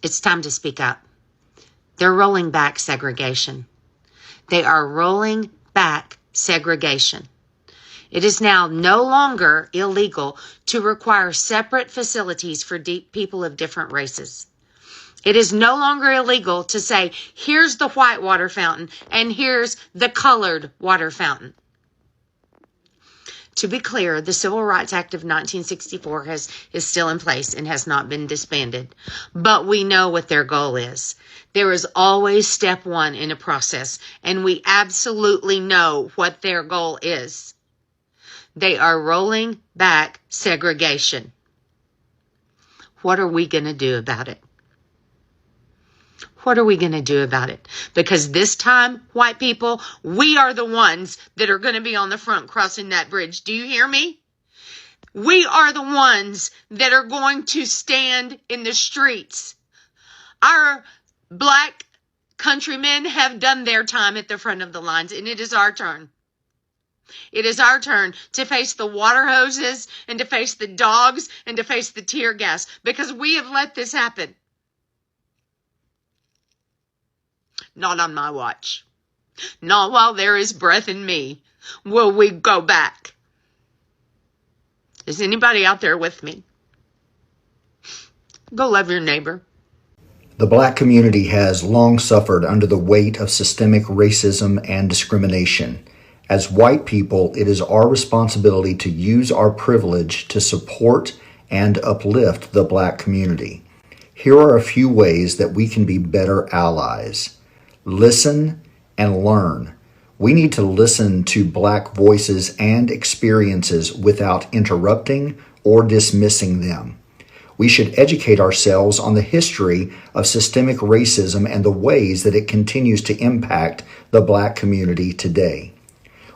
It's time to speak up. They're rolling back segregation. They are rolling back segregation. It is now no longer illegal to require separate facilities for people of different races. It is no longer illegal to say, here's the white water fountain and here's the colored water fountain. To be clear, the Civil Rights Act of 1964 is still in place and has not been disbanded. But we know what their goal is. There is always step one in a process, and we absolutely know what their goal is. They are rolling back segregation. What are we going to do about it? What are we going to do about it? Because this time, white people, we are the ones that are going to be on the front crossing that bridge. Do you hear me? We are the ones that are going to stand in the streets. Our black countrymen have done their time at the front of the lines, and it is our turn. It is our turn to face the water hoses and to face the dogs and to face the tear gas, because we have let this happen. Not on my watch. Not while there is breath in me will we go back. Is anybody out there with me? Go love your neighbor. The Black community has long suffered under the weight of systemic racism and discrimination. As white people, it is our responsibility to use our privilege to support and uplift the Black community. Here are a few ways that we can be better allies. Listen and learn. We need to listen to Black voices and experiences without interrupting or dismissing them. We should educate ourselves on the history of systemic racism and the ways that it continues to impact the Black community today.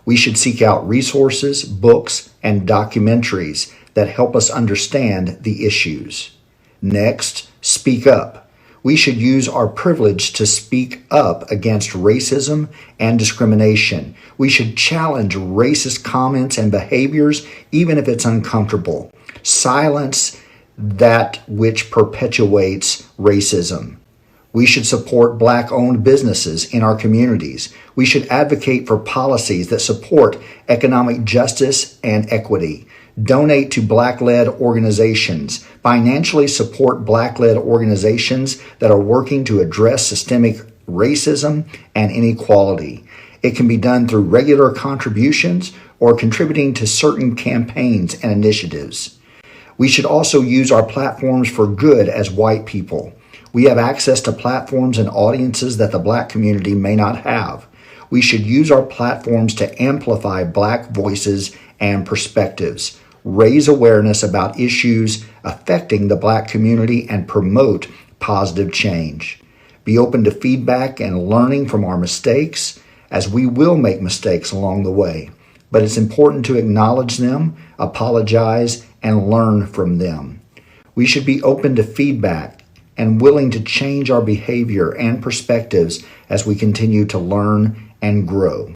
We should seek out resources, books, and documentaries that help us understand the issues. Next, speak up. We should use our privilege to speak up against racism and discrimination. We should challenge racist comments and behaviors, even if it's uncomfortable. Silence that which perpetuates racism. We should support Black-owned businesses in our communities. We should advocate for policies that support economic justice and equity. Donate to Black-led organizations. Financially support Black-led organizations that are working to address systemic racism and inequality. It can be done through regular contributions or contributing to certain campaigns and initiatives. We should also use our platforms for good as white people. We have access to platforms and audiences that the Black community may not have. We should use our platforms to amplify Black voices and perspectives, raise awareness about issues affecting the Black community, and promote positive change. Be open to feedback and learning from our mistakes, as we will make mistakes along the way. But it's important to acknowledge them, apologize, and learn from them. We should be open to feedback and willing to change our behavior and perspectives as we continue to learn and grow.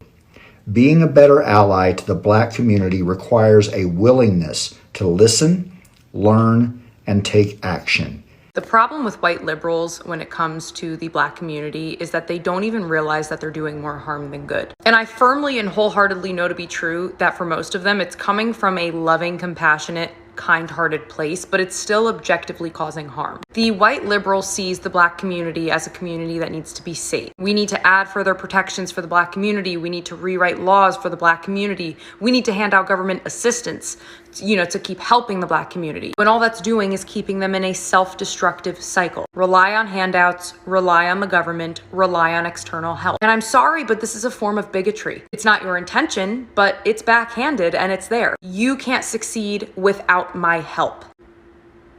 Being a better ally to the Black community requires a willingness to listen, learn, and take action. The problem with white liberals when it comes to the Black community is that they don't even realize that they're doing more harm than good. And I firmly and wholeheartedly know to be true that for most of them, it's coming from a loving, compassionate, kind-hearted place, but it's still objectively causing harm. The white liberal sees the Black community as a community that needs to be safe. We need to add further protections for the Black community. We need to rewrite laws for the Black community. We need to hand out government assistance, to keep helping the Black community. When all that's doing is keeping them in a self-destructive cycle. Rely on handouts, rely on the government, rely on external help. And I'm sorry, but this is a form of bigotry. It's not your intention, but it's backhanded and it's there. You can't succeed without my help.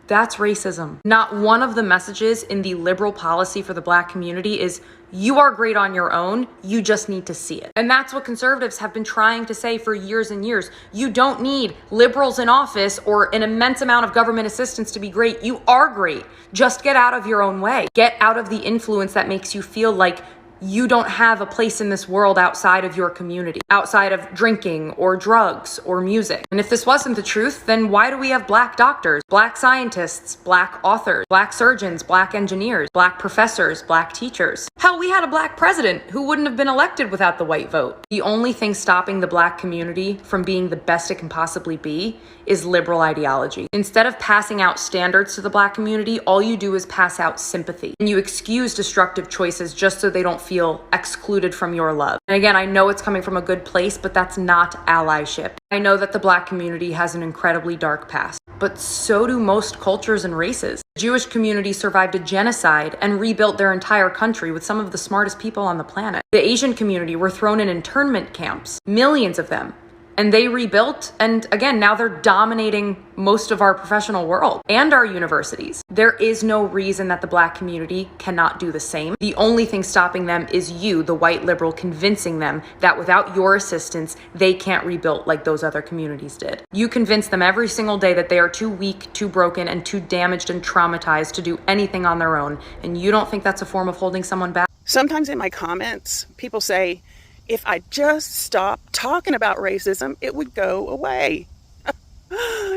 That's racism. Not one of the messages in the liberal policy for the Black community is, you are great on your own, you just need to see it. And that's what conservatives have been trying to say for years and years. You don't need liberals in office or an immense amount of government assistance to be great. You are great. Just get out of your own way. Get out of the influence that makes you feel like you don't have a place in this world outside of your community, outside of drinking or drugs or music. And if this wasn't the truth, then why do we have black doctors, black scientists, black authors, black surgeons, black engineers, black professors, black teachers? Hell, we had a black president who wouldn't have been elected without the white vote. The only thing stopping the black community from being the best it can possibly be is liberal ideology. Instead of passing out standards to the black community, all you do is pass out sympathy. And you excuse destructive choices just so they don't feel excluded from your love. And again, I know it's coming from a good place, but that's not allyship. I know that the black community has an incredibly dark past, but so do most cultures and races. The Jewish community survived a genocide and rebuilt their entire country with some of the smartest people on the planet. The Asian community were thrown in internment camps, millions of them. And they rebuilt, and again, now they're dominating most of our professional world and our universities. There is no reason that the black community cannot do the same. The only thing stopping them is you, the white liberal, convincing them that without your assistance, they can't rebuild like those other communities did. You convince them every single day that they are too weak, too broken, and too damaged and traumatized to do anything on their own. And you don't think that's a form of holding someone back? Sometimes in my comments, people say, if I just stopped talking about racism, it would go away.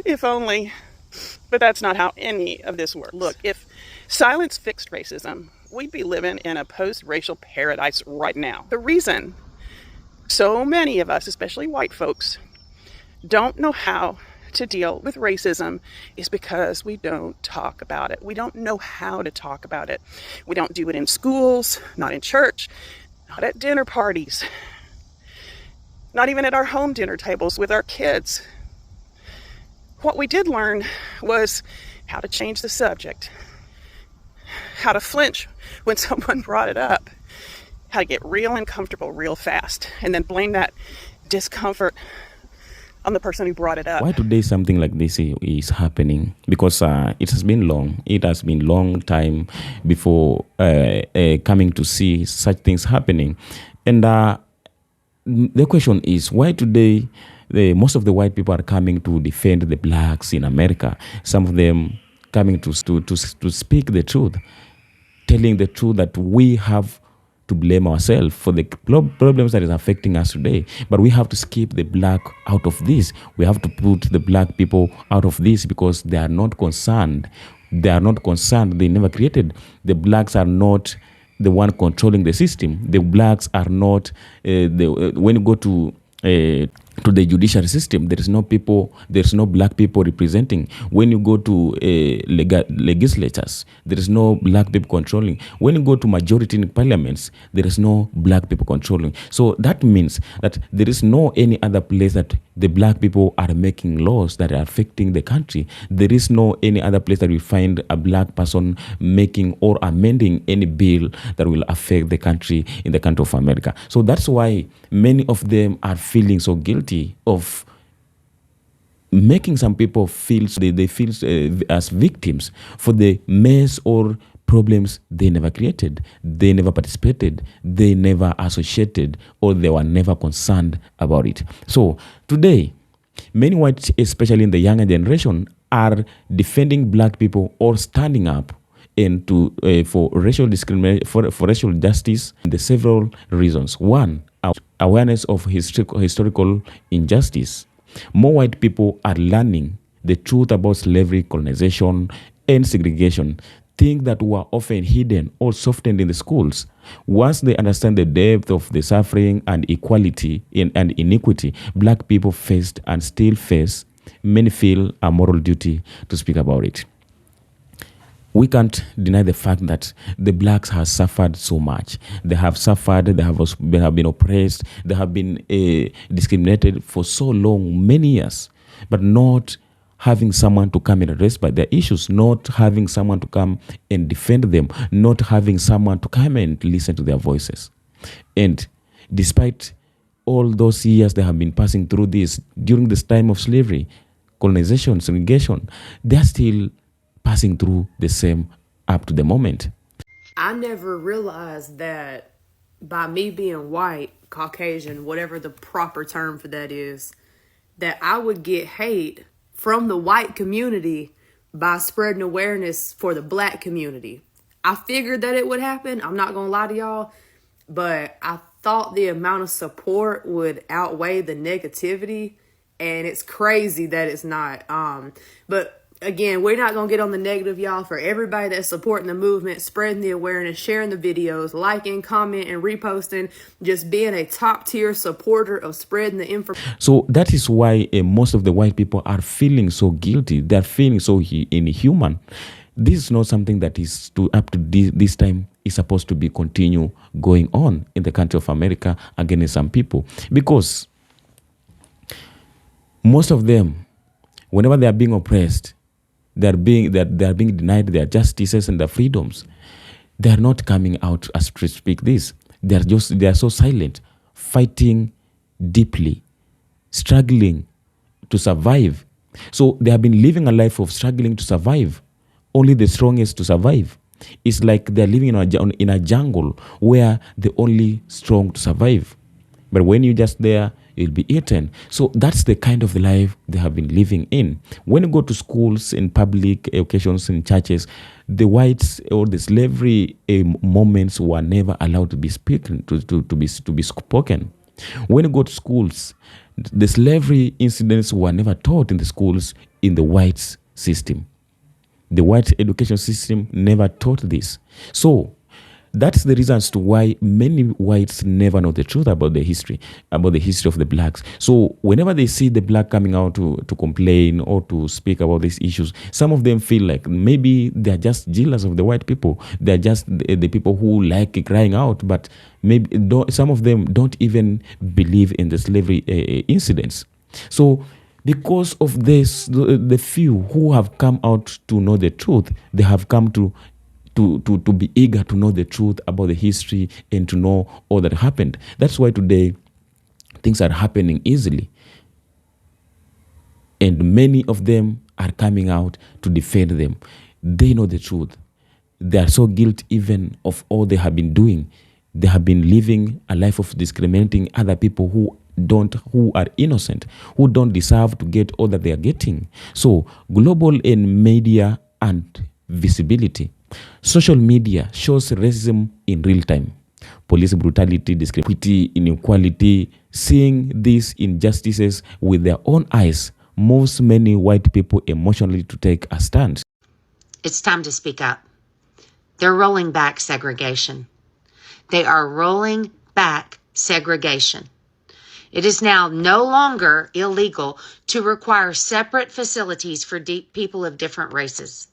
If only. But that's not how any of this works. Look, if silence fixed racism, we'd be living in a post-racial paradise right now. The reason so many of us, especially white folks, don't know how to deal with racism is because we don't talk about it. We don't know how to talk about it. We don't do it in schools, not in church, not at dinner parties, not even at our home dinner tables with our kids. What we did learn was how to change the subject, how to flinch when someone brought it up, how to get real uncomfortable real fast, and then blame that discomfort on the person who brought it up. Why today something like this is happening? Because it has been long. It has been long time before coming to see such things happening. And the question is, why today most of the white people are coming to defend the blacks in America? Some of them coming to speak the truth, telling the truth that we have to blame ourselves for the problems that is affecting us today. But we have to keep the black out of this. We have to put the black people out of this because they are not concerned. They are not concerned. They never created. The blacks are not the one controlling the system. The blacks are not, when you go to the judiciary system, there is no black people representing. When you go to legislatures, there is no black people controlling. When you go to majority in parliaments, there is no black people controlling. So that means that there is no any other place that the black people are making laws that are affecting the country. There is no any other place that we find a black person making or amending any bill that will affect the country in the country of America. So that's why many of them are feeling so guilty of making some people feel they feel as victims for the mess or problems they never created, they never participated, they never associated, or they were never concerned about it. So today, many whites, especially in the younger generation, are defending black people or standing up and for racial discrimination, for racial justice. The several reasons. One, awareness of historical injustice. More white people are learning the truth about slavery, colonization, and segregation, things that were often hidden or softened in the schools. Once they understand the depth of the suffering and equality and inequity black people faced and still face, many feel a moral duty to speak about it. We can't deny the fact that the blacks have suffered so much. They have suffered, they have been oppressed, they have been discriminated for so long, many years, but not having someone to come and address by their issues, not having someone to come and defend them, not having someone to come and listen to their voices. And despite all those years they have been passing through this, during this time of slavery, colonization, segregation, they are still passing through the same up to the moment. I never realized that by me being white, Caucasian, whatever the proper term for that is, that I would get hate from the white community by spreading awareness for the black community. I figured that it would happen. I'm not going to lie to y'all. but I thought the amount of support would outweigh the negativity, and it's crazy that it's not. But again, we're not gonna get on the negative, y'all. For everybody that's supporting the movement, spreading the awareness, sharing the videos, liking, comment, and reposting, just being a top tier supporter of spreading the information. So that is why most of the white people are feeling so guilty. They're feeling so inhuman. This is not something that is up to this time is supposed to be continue going on in the country of America against some people, because most of them, whenever they are being oppressed, they are being denied their justices and their freedoms, they are not coming out as to speak this. They are so silent, fighting deeply, struggling to survive. So they have been living a life of struggling to survive. Only the strongest to survive. It's like they're living in a jungle where the only strong to survive. But when you're just there, you'll be eaten. So that's the kind of life they have been living in. When you go to schools, in public occasions, in churches, the whites or the slavery moments were never allowed to be spoken, to be spoken. When you go to schools, the slavery incidents were never taught in the schools in the whites system. The white education system never taught this. So that's the reason as to why many whites never know the truth about the history of the blacks. So whenever they see the black coming out to complain or to speak about these issues, some of them feel like maybe they're just jealous of the white people. They're just the people who like crying out, but maybe some of them don't even believe in the slavery incidents. So because of this, the few who have come out to know the truth, they have come to be eager to know the truth about the history and to know all that happened. That's why today things are happening easily. And many of them are coming out to defend them. They know the truth. They are so guilty even of all they have been doing. They have been living a life of discriminating other people who are innocent, who don't deserve to get all that they are getting. So global and media and visibility. Social media shows racism in real time. Police brutality, discrimination, inequality. Seeing these injustices with their own eyes moves many white people emotionally to take a stand. It's time to speak up. They're rolling back segregation. They are rolling back segregation. It is now no longer illegal to require separate facilities for people of different races.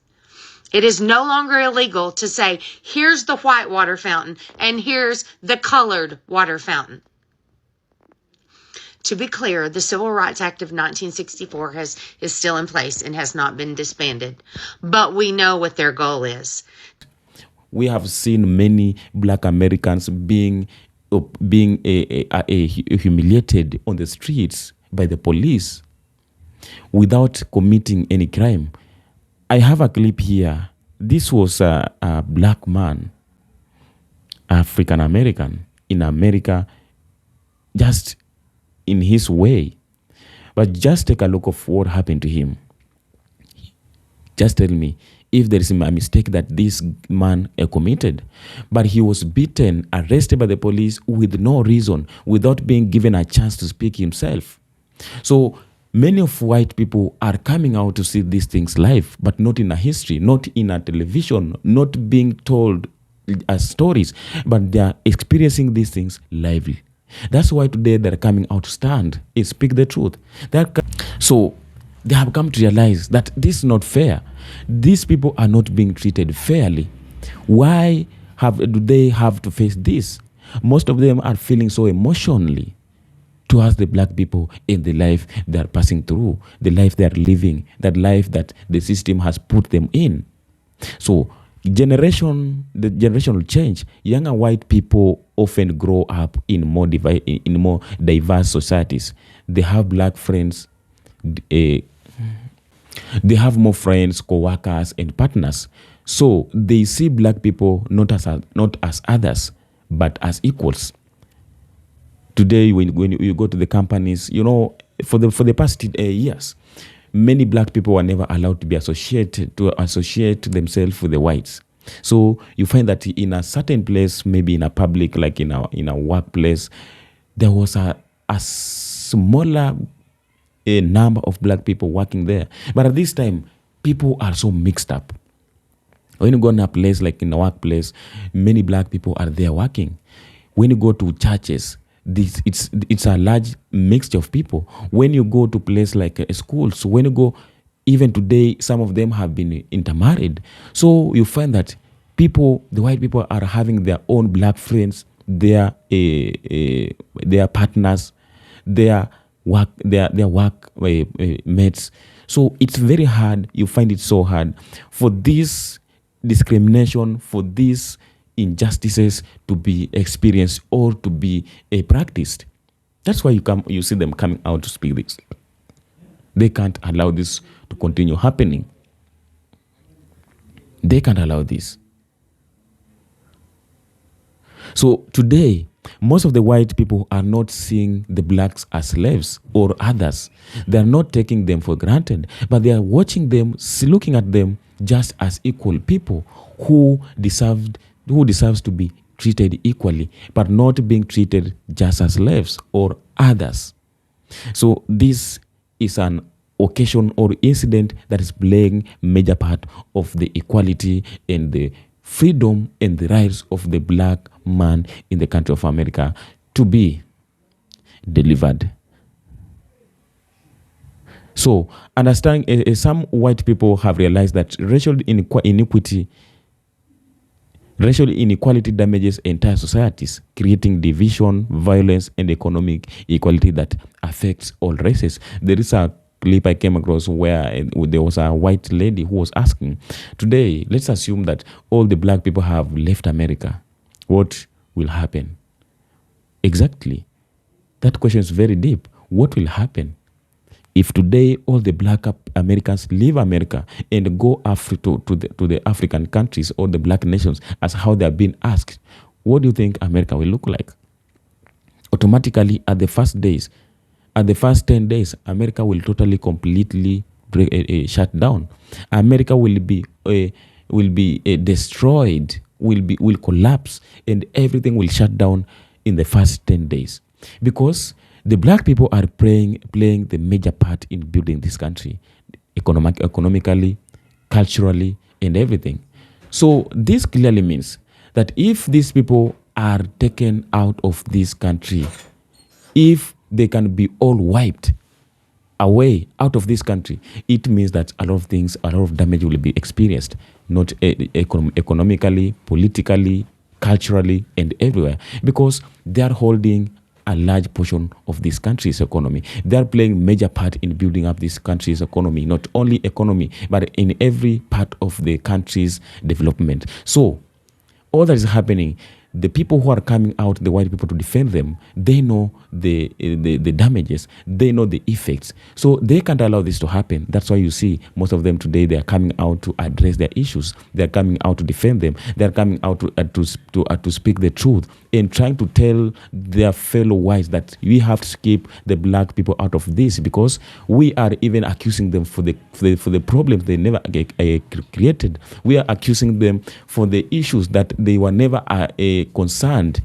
It is no longer illegal to say, here's the white water fountain and here's the colored water fountain. To be clear, the Civil Rights Act of 1964 is still in place and has not been disbanded. But we know what their goal is. We have seen many Black Americans being humiliated on the streets by the police without committing any crime. I have a clip here. This was a black man, African American, in America, just in his way. But just take a look of what happened to him. Just tell me if there is a mistake that this man committed. But he was beaten, arrested by the police with no reason, without being given a chance to speak himself. So many of white people are coming out to see these things live, but not in a history, not in a television, not being told as stories, but they are experiencing these things lively. That's why today they're coming out to stand and speak the truth. So they have come to realize that this is not fair. These people are not being treated fairly. Why do they have to face this? Most of them are feeling so emotionally towards the black people in the life they are passing through, the life they are living, that life that the system has put them in. So the generational change. Younger white people often grow up in more diverse societies. They have black friends. They have more friends, co-workers, and partners. So they see black people not as others, but as equals. Today, when you go to the companies, for the past years, many black people were never allowed to associate themselves with the whites. So you find that in a certain place, maybe in a public, like in a workplace, there was a smaller a number of black people working there. But at this time, people are so mixed up. When you go in a place like in a workplace, many black people are there working. When you go to churches, it's a large mixture of people. When you go to place like schools, when you go, even today, some of them have been intermarried. So you find that the white people are having their own black friends, their partners, their work mates. So it's very hard. You find it so hard for this discrimination, for these injustices to be experienced or to be practiced. That's why you see them coming out to speak this. They can't allow this to continue happening. They can't allow this. So today, most of the white people are not seeing the blacks as slaves or others. They are not taking them for granted, but they are watching them, looking at them just as equal people who deserves to be treated equally, but not being treated just as slaves or others. So this is an occasion or incident that is playing major part of the equality and the freedom and the rights of the black man in the country of America to be delivered. So, understanding, some white people have realized that racial inequality damages entire societies, creating division, violence, and economic equality that affects all races. There is a clip I came across where there was a white lady who was asking, today, let's assume that all the black people have left America. What will happen? Exactly. That question is very deep. What will happen? If today all the black Americans leave America and go to the African countries or the black nations as how they are being asked, what do you think America will look like? Automatically, at the first 10 days, America will totally, completely shut down. America will be destroyed, will collapse, and everything will shut down in the first 10 days. Because the black people are playing the major part in building this country, economically, culturally, and everything. So this clearly means that if these people are taken out of this country, if they can be all wiped away out of this country, it means that a lot of damage will be experienced, not economically, politically, culturally, and everywhere, because they are holding a large portion of this country's economy. They are playing major part in building up this country's economy, not only economy, but in every part of the country's development. So all that is happening, the people who are coming out, the white people, to defend them, they know the damages, they know the effects. So they can't allow this to happen. That's why you see most of them today, they are coming out to address their issues. They are coming out to defend them. They are coming out to speak the truth and trying to tell their fellow whites that we have to keep the black people out of this, because we are even accusing them for the problems they never created. We are accusing them for the issues that they were never concerned.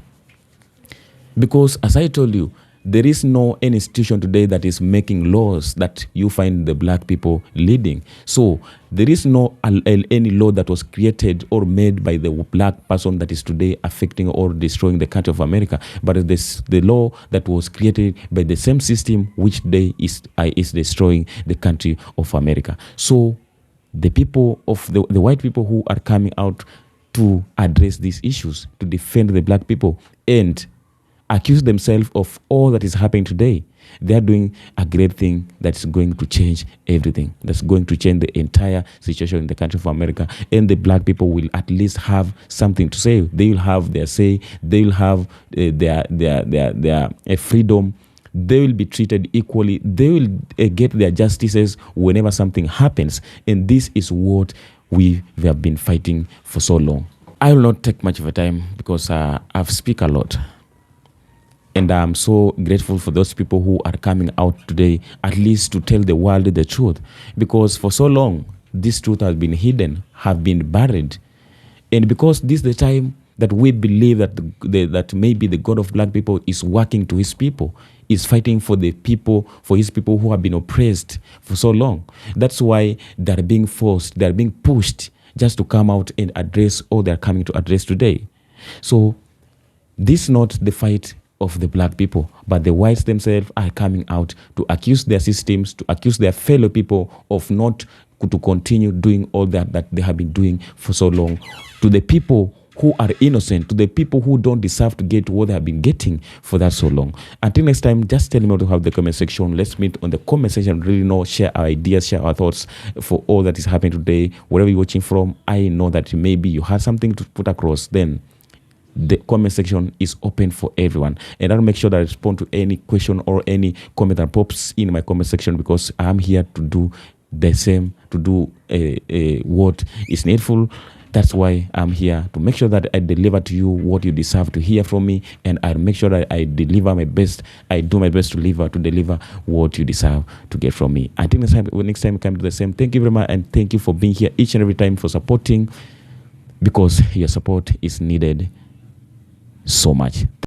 Because as I told you, there is no any institution today that is making laws that you find the black people leading. So there is no any law that was created or made by the black person that is today affecting or destroying the country of America. But the law that was created by the same system which today is destroying the country of America. So the people of the white people who are coming out to address these issues, to defend the black people and accuse themselves of all that is happening today, they are doing a great thing that's going to change everything. That's going to change the entire situation in the country of America. And the black people will at least have something to say. They will have their say. They will have their freedom. They will be treated equally. They will get their justices whenever something happens. And this is what we have been fighting for so long. I will not take much of a time because I've speak a lot. And I'm so grateful for those people who are coming out today, at least to tell the world the truth. Because for so long, this truth has been hidden, have been buried. And because this is the time that we believe that that maybe the God of black people is working to his people, is fighting for the people, for his people who have been oppressed for so long. That's why they're being forced, they're being pushed just to come out and address all they're coming to address today. So this is not the fight of the black people, but the whites themselves are coming out to accuse their systems, to accuse their fellow people of not to continue doing all that they have been doing for so long, to the people who are innocent, to the people who don't deserve to get what they have been getting for that so long. Until next time, just tell me what to have the comment section. Let's meet on the comment section. Really know, share our ideas, share our thoughts for all that is happening today. Wherever you're watching from, I know that maybe you had something to put across. Then the comment section is open for everyone, and I'll make sure that I respond to any question or any comment that pops in my comment section, because I'm here to do the same, to do what is needful. That's why I'm here, to make sure that I deliver to you what you deserve to hear from me, and I make sure that I deliver my best. I do my best to deliver what you deserve to get from me. Until next time we come to the same. Thank you very much, and thank you for being here each and every time, for supporting, because your support is needed so much.